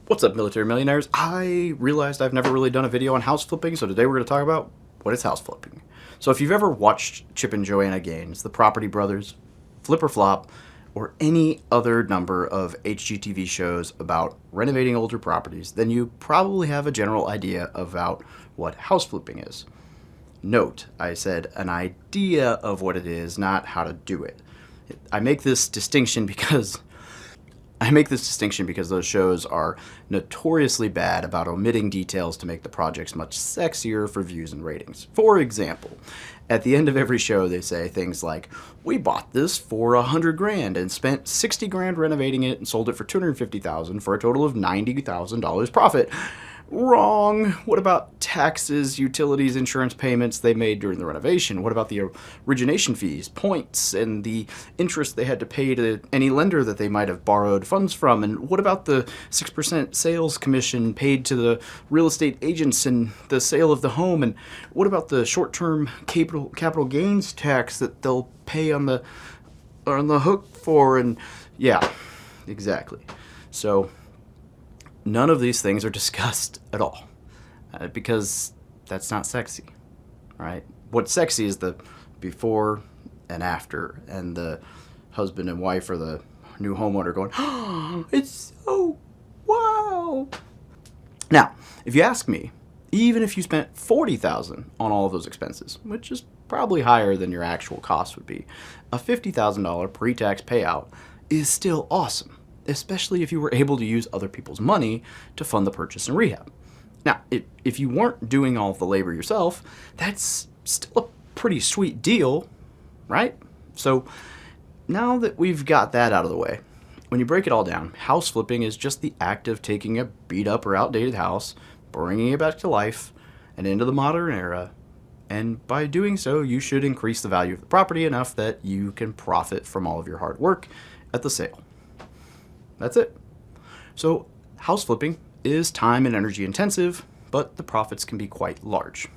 What's up, military millionaires? I realized I've never really done a video on house flipping, so today we're going to talk about what is house flipping. So if you've ever watched Chip and Joanna Gaines, The Property Brothers, Flip or Flop, or any other number of HGTV shows about renovating older properties, then you probably have a general idea about what house flipping is. Note, I said an idea of what it is, not how to do it. I make this distinction because those shows are notoriously bad about omitting details to make the projects much sexier for views and ratings. For example, at the end of every show they say things like, "We bought this for $100,000 and spent $60,000 renovating it and sold it for $250,000 for a total of $90,000 profit." Wrong. What about taxes, utilities, insurance payments they made during the renovation? What about the origination fees, points, and the interest they had to pay to any lender that they might have borrowed funds from? And what about the 6% sales commission paid to the real estate agents in the sale of the home? And what about the short-term capital gains tax that they'll pay on the hook for? And yeah, exactly. So none of these things are discussed at all because that's not sexy, right? What's sexy is the before and after, and the husband and wife or the new homeowner going, "Oh, it's so wow." Now, if you ask me, even if you spent $40,000 on all of those expenses, which is probably higher than your actual cost would be, a $50,000 pre-tax payout is still awesome, especially if you were able to use other people's money to fund the purchase and rehab. Now, if you weren't doing all of the labor yourself, that's still a pretty sweet deal, right? So now that we've got that out of the way, when you break it all down, house flipping is just the act of taking a beat up or outdated house, bringing it back to life and into the modern era, and by doing so, you should increase the value of the property enough that you can profit from all of your hard work at the sale. That's it. So house flipping is time and energy intensive, but the profits can be quite large.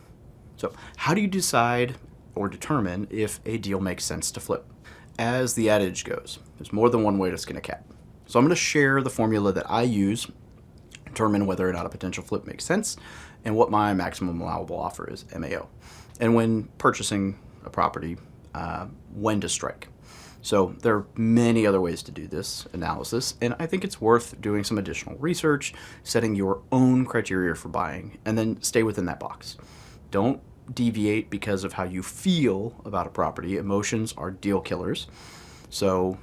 So how do you decide or determine if a deal makes sense to flip? As the adage goes, there's more than one way to skin a cat. So I'm going to share the formula that I use to determine whether or not a potential flip makes sense and what my maximum allowable offer is, MAO. And when purchasing a property, when to strike. So there are many other ways to do this analysis, and I think it's worth doing some additional research, setting your own criteria for buying, and then stay within that box. Don't deviate because of how you feel about a property. Emotions are deal killers. So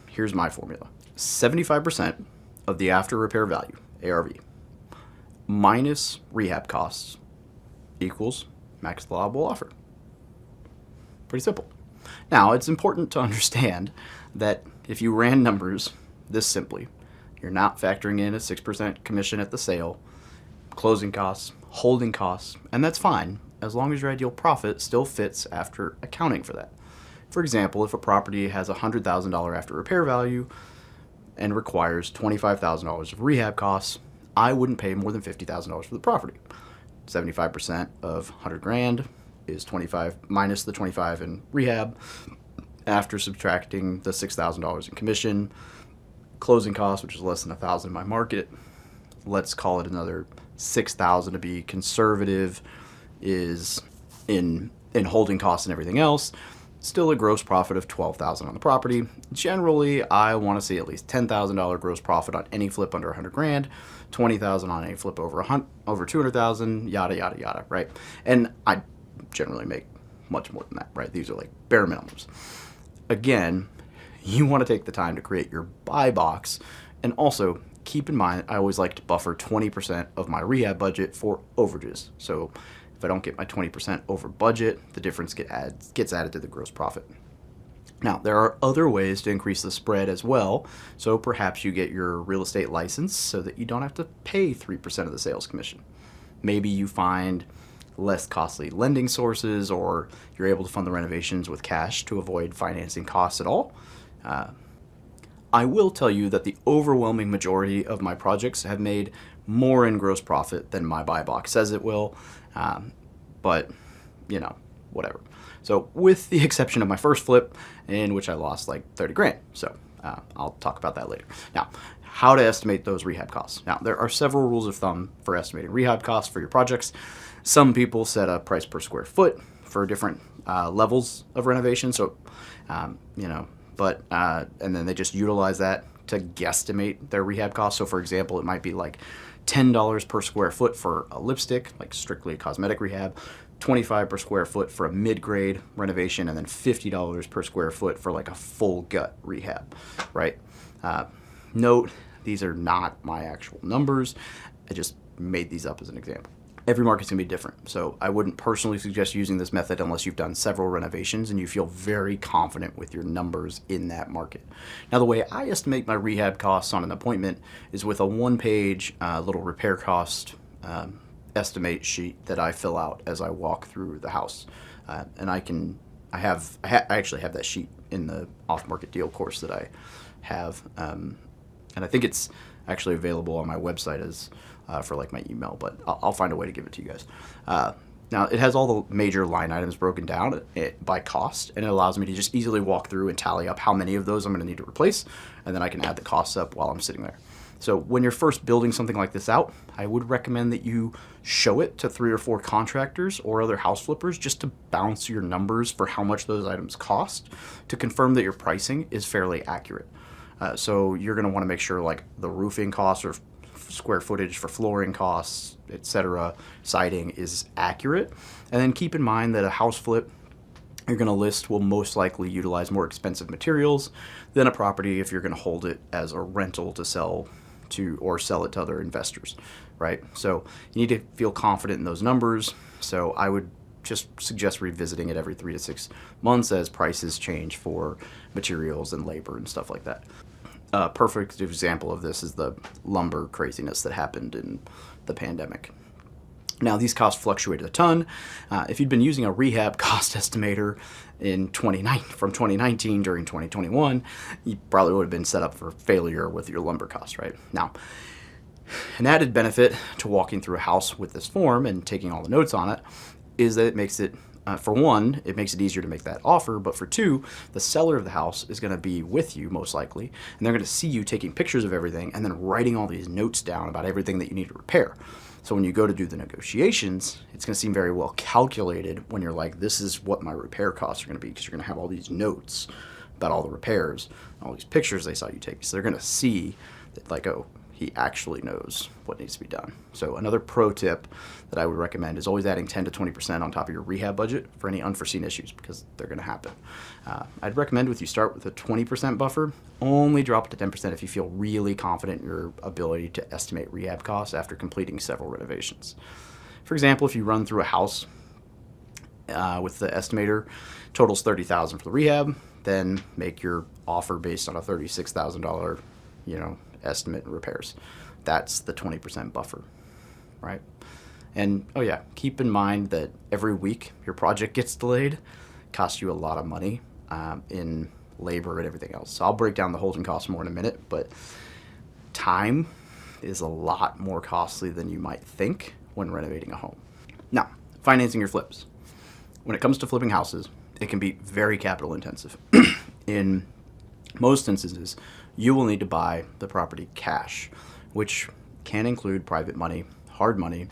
here's my formula. 75% of the after repair value, ARV, minus rehab costs equals max allowable offer. Pretty simple. Now, it's important to understand that if you ran numbers this simply, you're not factoring in a 6% commission at the sale, closing costs, holding costs, and that's fine as long as your ideal profit still fits after accounting for that. For example, if a property has a $100,000 after repair value and requires $25,000 of rehab costs, I wouldn't pay more than $50,000 for the property. 75% of $100,000 is 25 minus the 25 in rehab, after subtracting the $6,000 in commission, closing costs, which is less than $1,000 in my market. Let's call it another $6,000 to be conservative, is in holding costs and everything else. Still a gross profit of $12,000 on the property. Generally, I want to see at least $10,000 gross profit on any flip under $100,000, $20,000 on any flip over $200,000, yada yada yada, right? And I generally make much more than that, right? These are like bare minimums. Again, you want to take the time to create your buy box, and also keep in mind, I always like to buffer 20% of my rehab budget for overages. So if I don't get my 20% over budget, the difference gets added to the gross profit. Now, there are other ways to increase the spread as well. So perhaps you get your real estate license so that you don't have to pay 3% of the sales commission. Maybe you find less costly lending sources, or you're able to fund the renovations with cash to avoid financing costs at all. I will tell you that the overwhelming majority of my projects have made more in gross profit than my buy box says it will, but you know, whatever. So with the exception of my first flip, in which I lost like $30,000. So I'll talk about that later. Now, how to estimate those rehab costs. Now, there are several rules of thumb for estimating rehab costs for your projects. Some people set a price per square foot for different levels of renovation. So, and then they just utilize that to guesstimate their rehab costs. So, for example, it might be like $10 per square foot for a lipstick, like strictly cosmetic rehab, $25 per square foot for a mid-grade renovation, and then $50 per square foot for like a full gut rehab, right? Note, these are not my actual numbers. I just made these up as an example. Every market's gonna be different, so I wouldn't personally suggest using this method unless you've done several renovations and you feel very confident with your numbers in that market. Now, the way I estimate my rehab costs on an appointment is with a one-page little repair cost estimate sheet that I fill out as I walk through the house, and I actually have that sheet in the off-market deal course that I have, and I think it's actually available on my website as for like my email, but I'll find a way to give it to you guys. Now, it has all the major line items broken down by cost, and it allows me to just easily walk through and tally up how many of those I'm going to need to replace, and then I can add the costs up while I'm sitting there. So when you're first building something like this out, I would recommend that you show it to 3 or 4 contractors or other house flippers just to bounce your numbers for how much those items cost to confirm that your pricing is fairly accurate. So you're going to want to make sure like the roofing costs or square footage for flooring costs, etc., siding is accurate. And then keep in mind that a house flip you're going to list will most likely utilize more expensive materials than a property if you're going to hold it as a rental to sell to or sell it to other investors, right? So you need to feel confident in those numbers. So I would just suggest revisiting it every 3 to 6 months as prices change for materials and labor and stuff like that. A perfect example of this is the lumber craziness that happened in the pandemic. Now, these costs fluctuated a ton. If you'd been using a rehab cost estimator from 2019 during 2021, you probably would have been set up for failure with your lumber costs, right? Now, an added benefit to walking through a house with this form and taking all the notes on it is that it makes it, for one, it makes it easier to make that offer, but for two, the seller of the house is going to be with you most likely, and they're going to see you taking pictures of everything and then writing all these notes down about everything that you need to repair. So when you go to do the negotiations, it's going to seem very well calculated when you're like, this is what my repair costs are going to be, because you're going to have all these notes about all the repairs, all these pictures they saw you take. So they're going to see that like, oh, he actually knows what needs to be done. So another pro tip that I would recommend is always adding 10 to 20% on top of your rehab budget for any unforeseen issues, because they're going to happen. I'd recommend you start with a 20% buffer, only drop it to 10% if you feel really confident in your ability to estimate rehab costs after completing several renovations. For example, if you run through a house with the estimator, totals $30,000 for the rehab, then make your offer based on a $36,000, estimate and repairs. That's the 20% buffer, right? And oh yeah, keep in mind that every week your project gets delayed, it costs you a lot of money in labor and everything else. So I'll break down the holding costs more in a minute, but time is a lot more costly than you might think when renovating a home. Now, financing your flips. When it comes to flipping houses, it can be very capital intensive. In most instances, you will need to buy the property cash, which can include private money, hard money,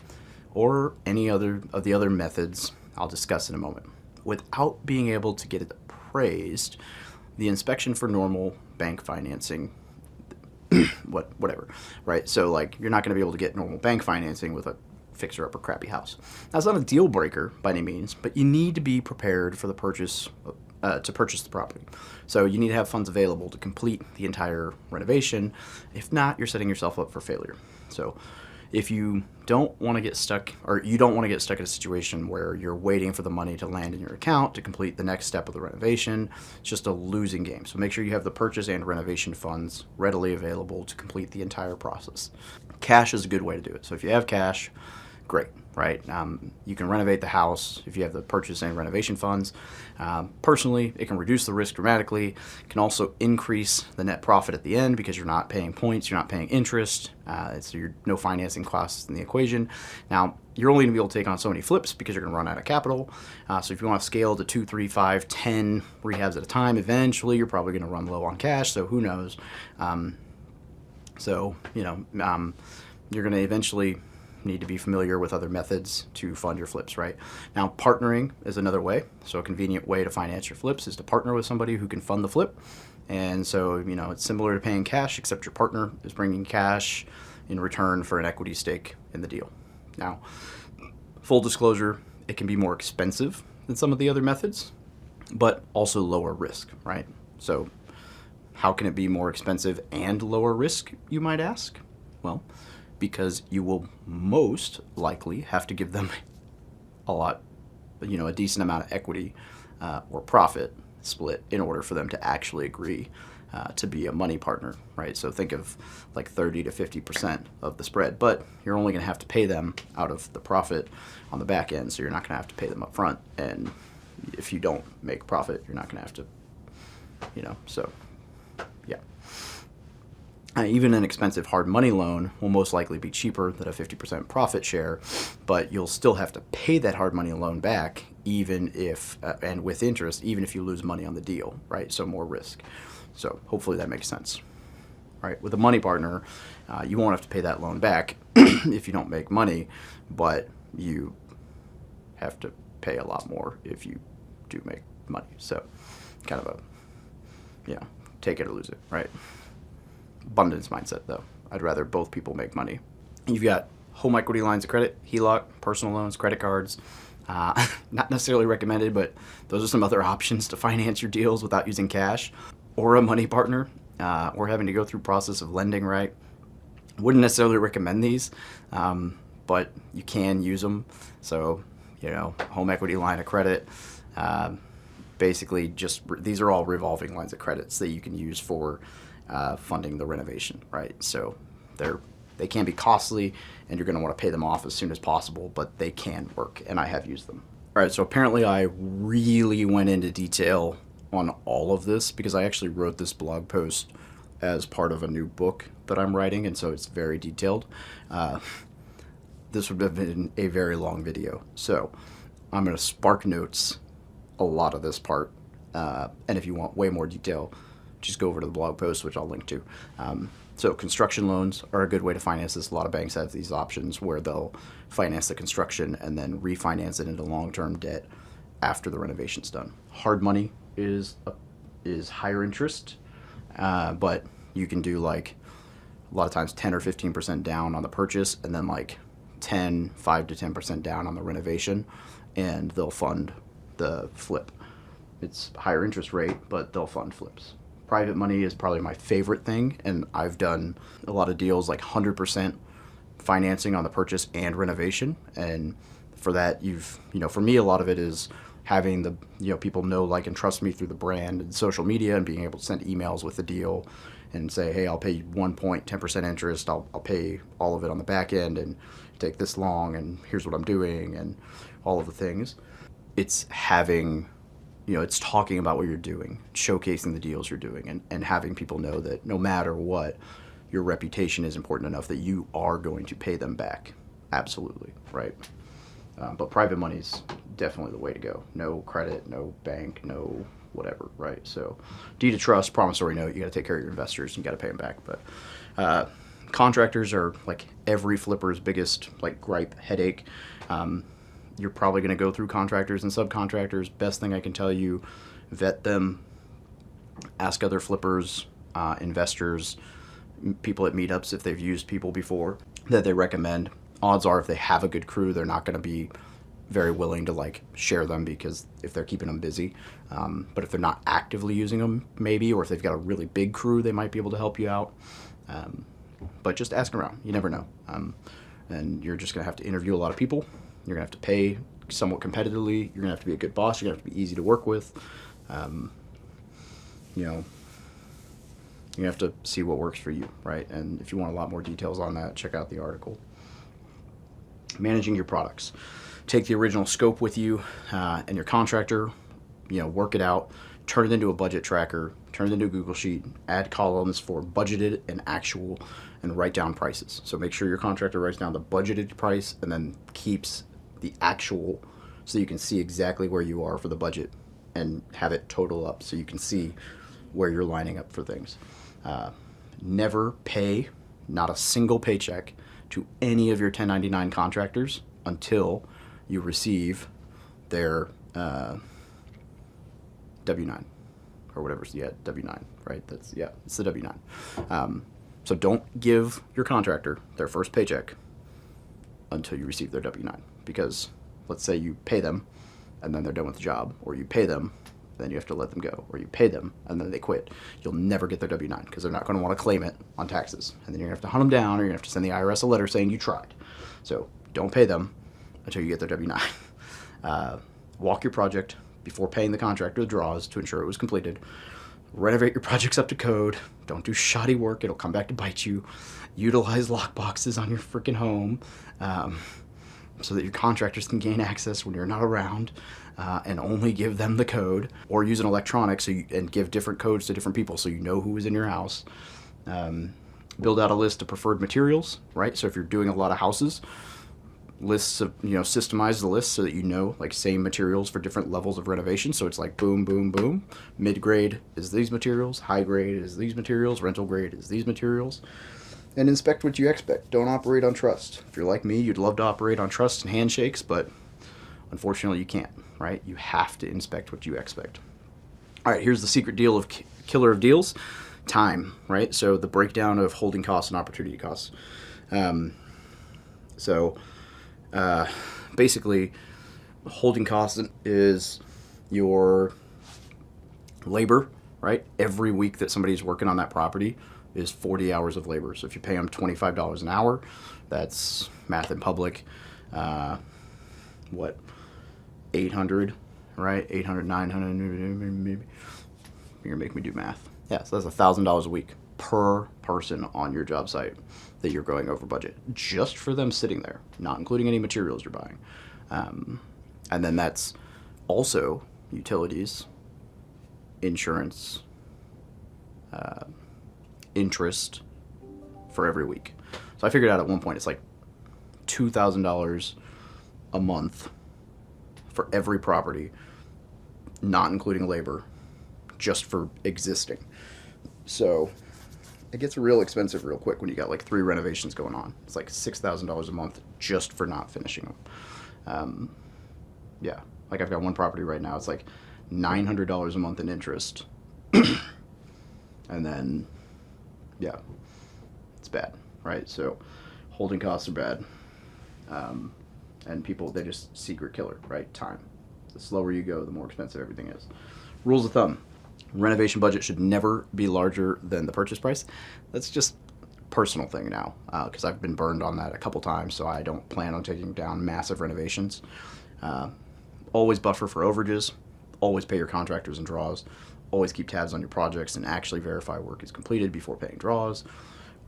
or any other of the other methods I'll discuss in a moment. Without being able to get it appraised, the inspection for normal bank financing, whatever, right? So like you're not going to be able to get normal bank financing with a fixer-upper crappy house. Now, it's not a deal breaker by any means, but you need to be prepared for the purchase to purchase the property. So you need to have funds available to complete the entire renovation. If not, you're setting yourself up for failure. So if you don't want to get stuck, or you don't want to get stuck in a situation where you're waiting for the money to land in your account to complete the next step of the renovation, it's just a losing game. So make sure you have the purchase and renovation funds readily available to complete the entire process. Cash is a good way to do it. So if you have cash, great, right? You can renovate the house if you have the purchase and renovation funds. Personally, it can reduce the risk dramatically. It can also increase the net profit at the end because you're not paying points, you're not paying interest, so you're no financing costs in the equation. Now, you're only going to be able to take on so many flips because you're going to run out of capital. So if you want to scale to 2, 3, 5, 10 rehabs at a time, eventually you're probably going to run low on cash, so who knows? So, you're going to eventually need to be familiar with other methods to fund your flips, right? Now, partnering is another way. So a convenient way to finance your flips is to partner with somebody who can fund the flip. And so, it's similar to paying cash, except your partner is bringing cash in return for an equity stake in the deal. Now, full disclosure, it can be more expensive than some of the other methods, but also lower risk, right? So how can it be more expensive and lower risk, you might ask? Well, because you will most likely have to give them a decent amount of equity or profit split in order for them to actually agree to be a money partner, right? So think of like 30 to 50% of the spread, but you're only going to have to pay them out of the profit on the back end, so you're not going to have to pay them up front. And if you don't make profit, you're not going to have to, so yeah. Even an expensive hard money loan will most likely be cheaper than a 50% profit share, but you'll still have to pay that hard money loan back even if, and with interest, even if you lose money on the deal, right? So more risk. So hopefully that makes sense, right? With a money partner, you won't have to pay that loan back if you don't make money, but you have to pay a lot more if you do make money. So kind of take it or lose it, right? Abundance mindset, though. I'd rather both people make money. You've got home equity lines of credit, HELOC, personal loans, credit cards. Not necessarily recommended, but those are some other options to finance your deals without using cash or a money partner or having to go through process of lending, right? Wouldn't necessarily recommend these, but you can use them. So, home equity line of credit, basically these are all revolving lines of credits that you can use for funding the renovation, right? So they can be costly, and you're going to want to pay them off as soon as possible, but they can work, and I have used them. All right, so apparently I really went into detail on all of this because I actually wrote this blog post as part of a new book that I'm writing, and so it's very detailed. This would have been a very long video, so I'm going to spark notes a lot of this part, and if you want way more detail, just go over to the blog post, which I'll link to. So construction loans are a good way to finance this. A lot of banks have these options where they'll finance the construction and then refinance it into long-term debt after the renovation's done. Hard money is higher interest, but you can do like a lot of times 10 or 15% down on the purchase and then like 5 to 10% down on the renovation, and they'll fund the flip. It's higher interest rate, but they'll fund flips. Private money is probably my favorite thing, and I've done a lot of deals like 100% financing on the purchase and renovation. And for that, for me, a lot of it is having the, people know, like, and trust me through the brand and social media, and being able to send emails with the deal and say, hey, I'll pay you 10% interest. I'll pay all of it on the back end and take this long, and here's what I'm doing, and all of the things. It's having, it's talking about what you're doing, showcasing the deals you're doing, and having people know that no matter what, your reputation is important enough that you are going to pay them back. Absolutely, right? But private money's definitely the way to go. No credit, no bank, no whatever, right? So deed of trust, promissory note, you got to take care of your investors and you got to pay them back. But contractors are like every flipper's biggest gripe, headache. You're probably going to go through contractors and subcontractors. Best thing I can tell you, vet them, ask other flippers, investors, people at meetups if they've used people before that they recommend. Odds are if they have a good crew, they're not going to be very willing to share them because if they're keeping them busy. But if they're not actively using them, maybe, or if they've got a really big crew, they might be able to help you out. But just ask around. You never know. And you're just going to have to interview a lot of people. You're going to have to pay somewhat competitively. You're going to have to be a good boss. You're going to have to be easy to work with. You have to see what works for you, right? And if you want a lot more details on that, check out the article. Managing your products. Take the original scope with you and your contractor, work it out, turn it into a budget tracker, turn it into a Google Sheet, add columns for budgeted and actual, and write down prices. So make sure your contractor writes down the budgeted price and then keeps the actual so you can see exactly where you are for the budget and have it total up so you can see where you're lining up for things. Never pay not a single paycheck to any of your 1099 contractors until you receive their W-9 or whatever. Yeah, W-9, right? It's the W-9. So don't give your contractor their first paycheck until you receive their W-9, because let's say you pay them and then they're done with the job, or you pay them, then you have to let them go, or you pay them and then they quit. You'll never get their W-9 because they're not going to want to claim it on taxes, and then you're going to have to hunt them down, or you're going to have to send the IRS a letter saying you tried. So don't pay them until you get their W-9. Walk your project before paying the contractor the draws to ensure it was completed. Renovate your projects up to code. Don't do shoddy work. It'll come back to bite you. Utilize lock boxes on your freaking home so that your contractors can gain access when you're not around, and only give them the code, or use an electronic and give different codes to different people so you know who is in your house. Build out a list of preferred materials, right? So if you're doing a lot of houses, lists of, systemize the list so that you know, like, same materials for different levels of renovation. So it's like boom, boom, boom. Mid-grade is these materials, high grade is these materials, rental grade is these materials. And inspect what you expect. Don't operate on trust. If you're like me, you'd love to operate on trust and handshakes, but unfortunately you can't, right? You have to inspect what you expect. All right, here's the secret deal of killer of deals. Time, right? So the breakdown of holding costs and opportunity costs. Basically, holding costs is your labor, right? Every week that somebody's working on that property is 40 hours of labor. So if you pay them $25 an hour, that's math in public. 800, right? 800, 900, maybe. You're gonna make me do math. Yeah, so that's $1,000 a week per person on your job site that you're going over budget, just for them sitting there, not including any materials you're buying. And then that's also utilities, insurance, interest for every week. So I figured out at one point it's like $2,000 a month for every property, not including labor, just for existing. So it gets real expensive real quick when you got like 3 renovations going on. It's like $6,000 a month just for not finishing them. Yeah, like I've got one property right now. It's like $900 a month in interest. And then, yeah, it's bad, right? So holding costs are bad. And people, they just secret killer, right? Time. The slower you go, the more expensive everything is. Rules of thumb. Renovation budget should never be larger than the purchase price. That's just a personal thing now, because I've been burned on that a couple times, so I don't plan on taking down massive renovations. Always buffer for overages. Always pay your contractors and draws. Always keep tabs on your projects and actually verify work is completed before paying draws.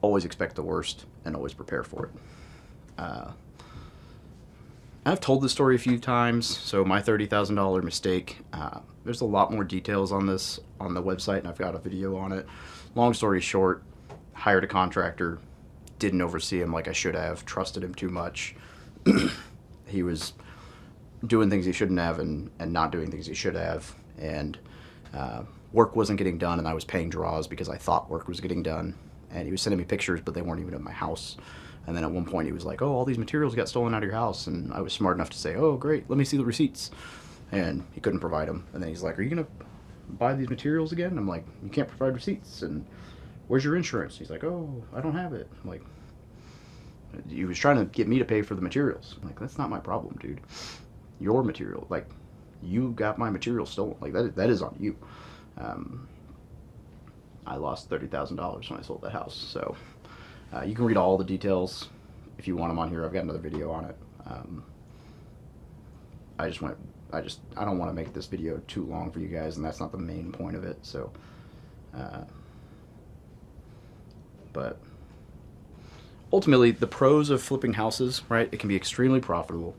Always expect the worst and always prepare for it. I've told this story a few times, so my $30,000 mistake, there's a lot more details on this on the website, and I've got a video on it. Long story short, hired a contractor, didn't oversee him like I should have, trusted him too much. He was doing things he shouldn't have and not doing things he should have, and work wasn't getting done, and I was paying draws because I thought work was getting done, and he was sending me pictures, but they weren't even at my house. And then at one point he was like, oh, all these materials got stolen out of your house. And I was smart enough to say, oh, great, let me see the receipts. And he couldn't provide them. And then he's like, are you going to buy these materials again? And I'm like, you can't provide receipts. And where's your insurance? He's like, oh, I don't have it. I'm like, he was trying to get me to pay for the materials. I'm like, that's not my problem, dude. Your material, like, you got my material stolen. Like, that is on you. I lost $30,000 when I sold that house. So you can read all the details if you want them on here. I've got another video on it. I don't want to make this video too long for you guys, and that's not the main point of it. So, but ultimately, the pros of flipping houses, right? It can be extremely profitable.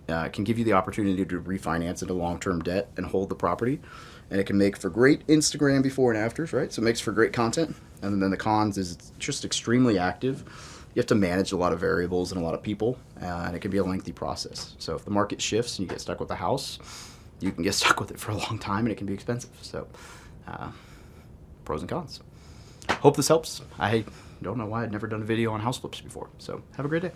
It can give you the opportunity to refinance into long-term debt and hold the property. And it can make for great Instagram before and afters, right? So it makes for great content. And then the cons is it's just extremely active. You have to manage a lot of variables and a lot of people, and it can be a lengthy process. So if the market shifts and you get stuck with the house, you can get stuck with it for a long time, and it can be expensive. So pros and cons. Hope this helps. I don't know why I'd never done a video on house flips before. So have a great day.